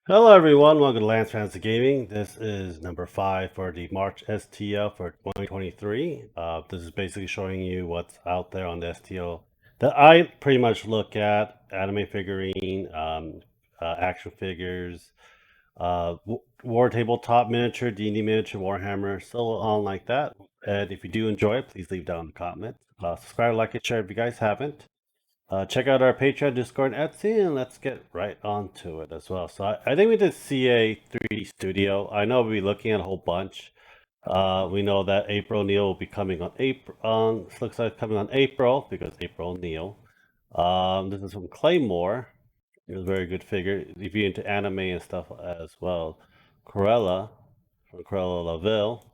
Hello everyone, welcome to Lance Fantasy Gaming. This is number 5 for the March STL for 2023. This is basically showing you what's out there on the STL that I pretty much look at: anime figurine, action figures, war tabletop miniature, D&D miniature, Warhammer, so on like that. And if you do enjoy it, please leave down in the comments. Subscribe, like, and share if you guys haven't. Check out our Patreon, Discord, and Etsy, and let's get right on to it as well. So I think we did CA 3D Studio. I know we'll be looking at a whole bunch. We know that April Neil will be coming on April. Looks like coming on April because April Neil. This is from Claymore. It was a very good figure. If you're into anime and stuff as well, Corella from Corella Laville.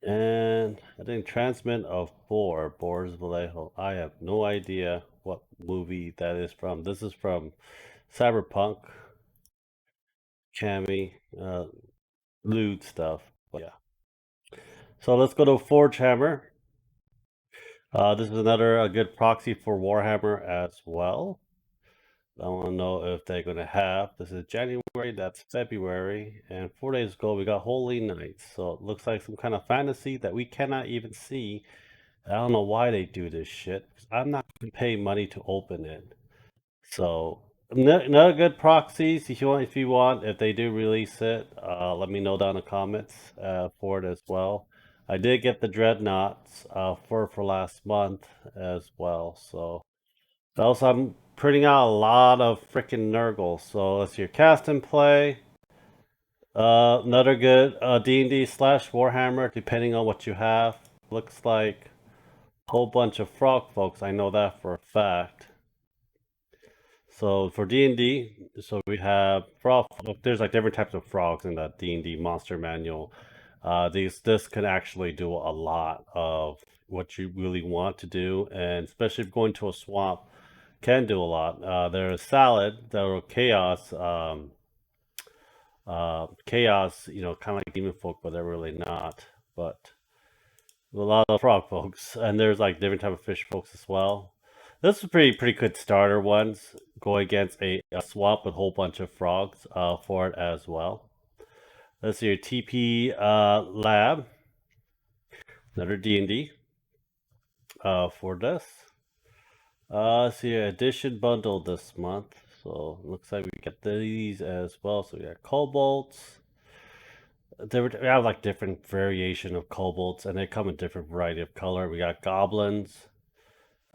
And I think Transmit of Boris Vallejo. I have no idea what movie that is from. This is from Cyberpunk, Cammy, lewd stuff. But yeah. So let's go to Forge Hammer. This is another a good proxy for Warhammer as well. I want to know if they're going to have. This is January, that's February, and 4 days ago we got Holy Knights. So it looks like some kind of fantasy that we cannot even see. I don't know why they do this shit. 'Cause I'm not going to pay money to open it. So, no good proxies. If they do release it, let me know down in the comments for it as well. I did get the Dreadnoughts for last month as well. So, also I'm printing out a lot of freaking Nurgle. So let's see your cast and play. Another good D&D slash Warhammer, depending on what you have. Looks like whole bunch of frog folks. I know that for a fact. So for D&D, so we have frog. There's like different types of frogs in the D&D monster manual. This can actually do a lot of what you really want to do, and especially if going to a swamp, can do a lot. There's salad, there are chaos. Kind of like demon folk, but they're really not. But a lot of frog folks, and there's like different type of fish folks as well. This is pretty good starter ones. Go against a swamp with a whole bunch of frogs for it as well. Let's see your TP lab, another D&D for this. See your edition bundle this month. So looks like we get these as well. So we got kobolds. We have like different variation of kobolds, and they come in different variety of color. We got goblins.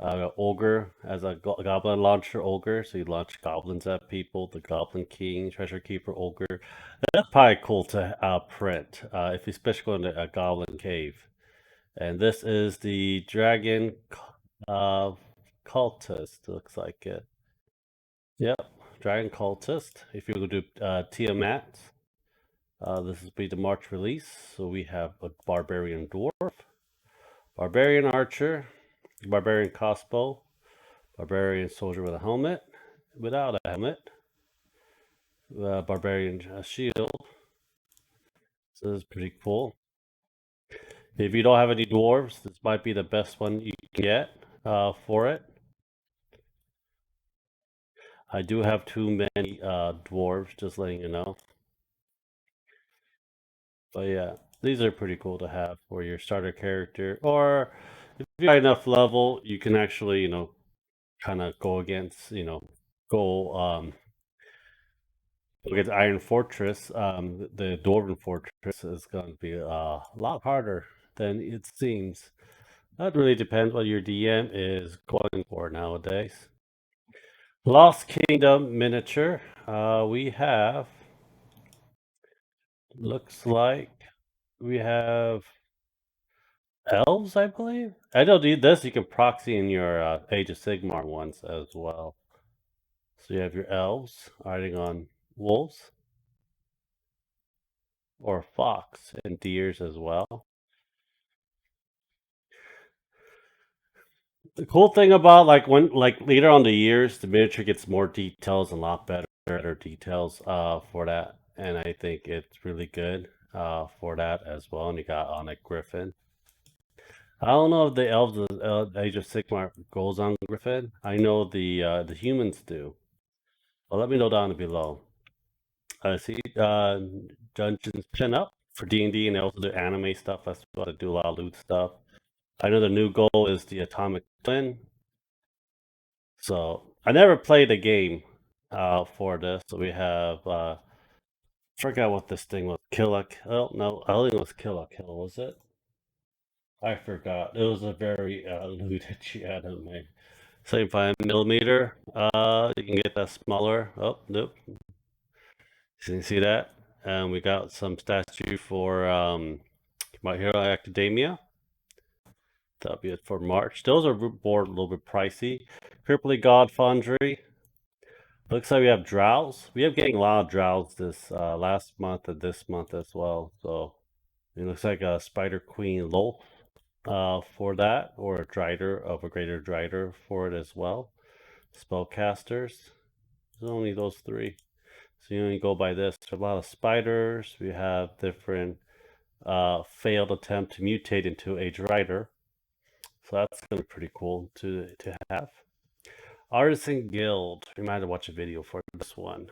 Ogre as a goblin launcher ogre, so you launch goblins at people. The Goblin King, Treasure Keeper ogre. That's probably cool to print if you especially go into a goblin cave. And this is the dragon uh, cultist. Looks like it. Yep, dragon cultist. If you go to Tiamat, this will be the March release. So we have a barbarian dwarf, barbarian archer, barbarian crossbow, barbarian soldier with a helmet, without a helmet, barbarian shield. So this is pretty cool. If you don't have any dwarves, this might be the best one you can get for it. I do have too many dwarves, just letting you know. But yeah, these are pretty cool to have for your starter character. Or if you got enough level, you can actually, kind of go against, go against Iron Fortress. The Dwarven Fortress is going to be a lot harder than it seems. That really depends what your DM is going for nowadays. Lost Kingdom miniature. We have, looks like we have elves, I believe. I know this you can proxy in your Age of Sigmar ones as well. So you have your elves riding on wolves or fox and deers as well. The cool thing about like later on the years, the miniature gets more details and a lot better details for that, and I think it's really good for that as well. And you got on a griffin. I don't know if the elves of Age of Sigmar goes on griffin. I know the humans do. Well, let me know down below. I see Dungeons pin up for D&D, and they also do anime stuff as well. They do a lot of loot stuff. I know the new goal is the Atomic Twin. So I never played a game for this. So we have forgot what this thing was. Kill. Oh no, I don't think it was Kill, was it? I forgot. It was a very looted anime. 75 millimeter. You can get that smaller. Oh nope. You can see that. And we got some statue for My Hero Academia. That'll be it for March. Those are board a little bit pricey. Cripply God Foundry. Looks like we have Drowse. We have getting a lot of Drowse this last month and this month as well. So it looks like a Spider Queen Loaf for that, or a Drider of a Greater Drider for it as well. Spellcasters. There's only those three. So you only go by this. There's a lot of spiders. We have different failed attempt to mutate into a Drider. So that's gonna be pretty cool to have. Artisan Guild. We might have to watch a video for this one.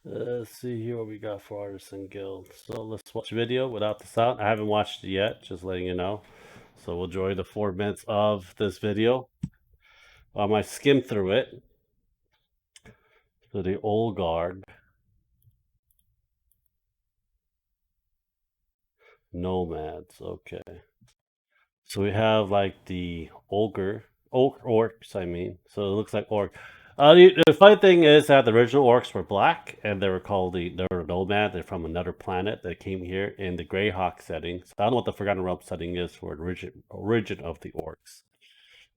Let's see here what we got for Artisan Guild. So let's watch a video without the sound. I haven't watched it yet, just letting you know. So we'll enjoy the 4 minutes of this video. I might skim through it. So the old guard. Nomads, okay. So we have like the orcs, I mean. So it looks like orc. The funny thing is that the original orcs were black, and they were called they were nomad. They're from another planet that came here in the Greyhawk setting. So I don't know what the Forgotten Realm setting is for the origin of the orcs,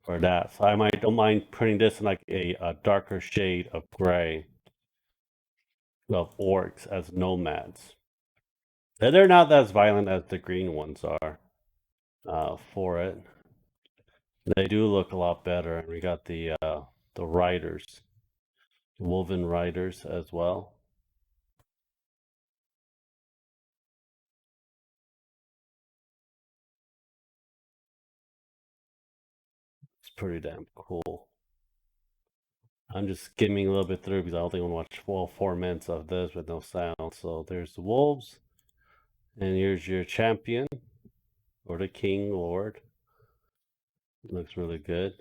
or that. So don't mind putting this in like a darker shade of gray of orcs as nomads. And they're not as violent as the green ones are for it. They do look a lot better, and we got the riders, woven riders as well. It's pretty damn cool. I'm just skimming a little bit through because I don't think I want to watch 4 minutes of this with no sound. So there's the wolves, and here's your champion, or the king lord. Looks really good.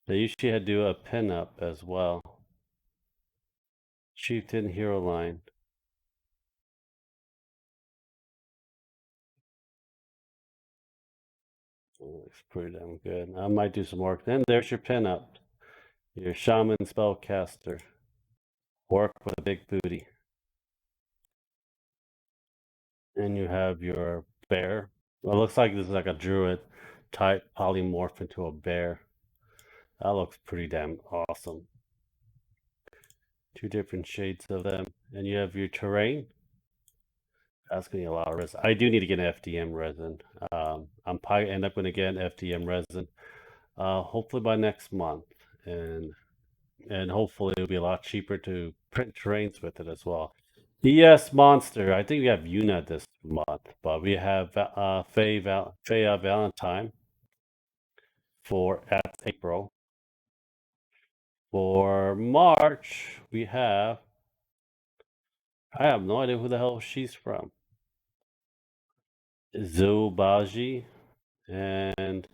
They usually had to do a pin-up as well. Chieftain hero line. Looks pretty damn good. I might do some work. Then there's your pin-up. Your shaman spellcaster. Orc with a big booty. And you have your bear. Well, it looks like this is like a druid type polymorph into a bear. That looks pretty damn awesome. Two different shades of them. And you have your terrain. That's going to be a lot of resin. I do need to get an FDM resin. I'm probably end up going to get an FDM resin. Hopefully by next month. And hopefully it'll be a lot cheaper to print terrains with it as well. ES Monster. I think we have Yuna this month, but we have Faye Valentine for at April. For March, we have. I have no idea who the hell she's from. Zubaji, and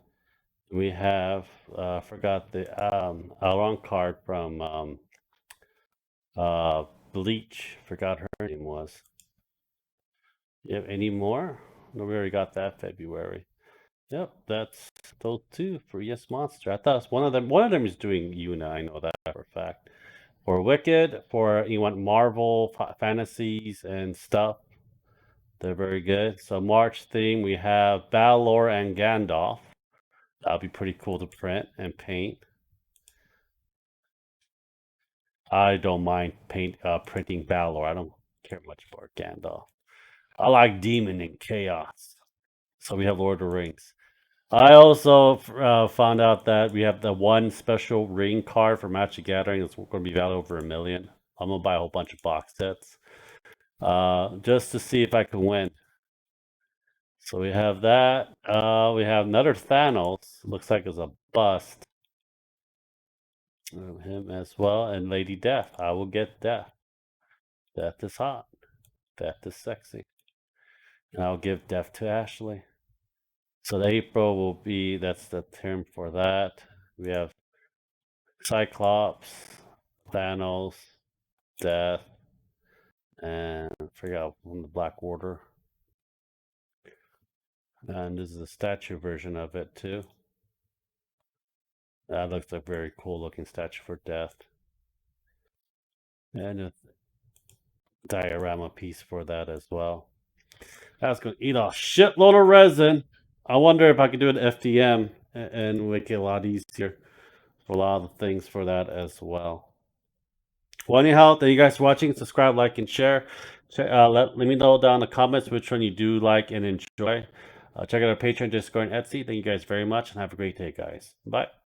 we have forgot the Elrond card from Bleach. Forgot her name was. You have any more? No, we already got that February. Yep, that's those two for Yes Monster. I thought it was one of them. One of them is doing Yuna. I know that for a fact. For Wicked, for you want Marvel fantasies and stuff. They're very good. So March theme, we have Balor and Gandalf. That'll be pretty cool to print and paint. I don't mind printing Balor. I don't care much for Gandalf. I like Demon and Chaos. So we have Lord of the Rings. I also found out that we have the one special ring card for Magic Gathering. It's going to be valued over 1 million. I'm going to buy a whole bunch of box sets just to see if I can win. So we have that. We have another Thanos. Looks like it's a bust. Him as well. And Lady Death. I will get Death. Death is hot. Death is sexy. And I'll give Death to Ashley. So the April will be, that's the term for that. We have Cyclops, Thanos, Death, and I forgot from the Black Order. And this is a statue version of it too. That looks like a very cool looking statue for Death. And a diorama piece for that as well. That's going to eat a shitload of resin. I wonder if I could do an FDM and make it a lot easier for a lot of things for that as well. Well, anyhow, thank you guys for watching. Subscribe, like, and share. Let me know down in the comments which one you do like and enjoy. Check out our Patreon, Discord, and Etsy. Thank you guys very much, and have a great day, guys. Bye.